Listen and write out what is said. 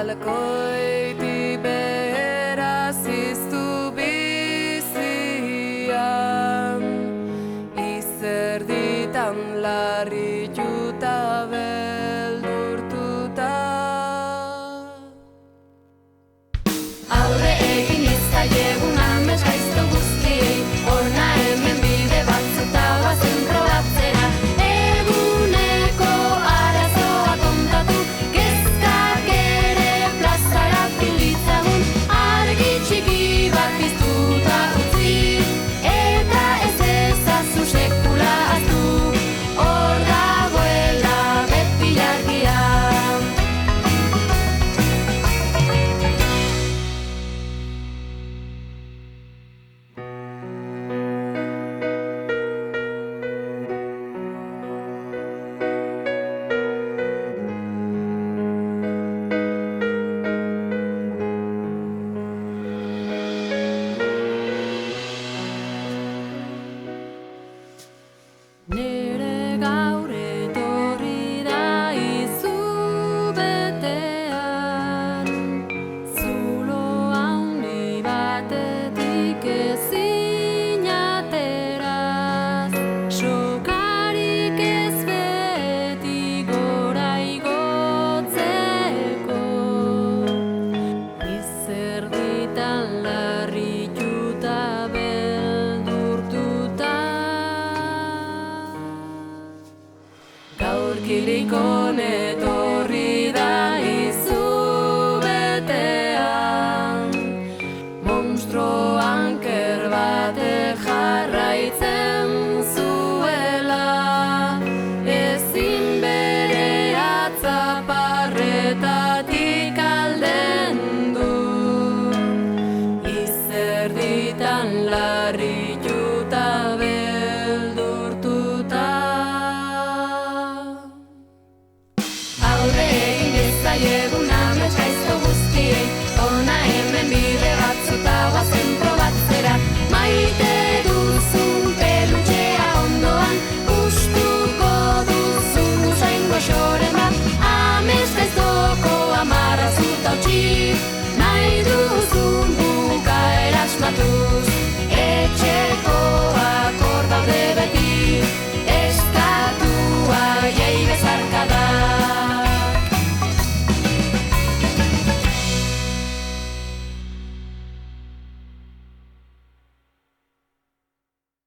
Alkoiti behera ziztu bizian, izerditan larrituta beldurtuta. Aurre egin izkaiegun ames gaizto guztiei, horna hemen bide batzuta bazen probatzera. Eguneko arazoa kontatu, kezkak ere plazara pilitzagun, argi txiki bat piztuta utzi, eta ez ezazu sekula aztu, hor dagoela beti argia. Nere gaur etorri da izu betean, zulo handi batetik ezin ateraz, sokarik ez beti gora igotzeko, izerditan larrituta beldurtuta. Gaur kilikon etorri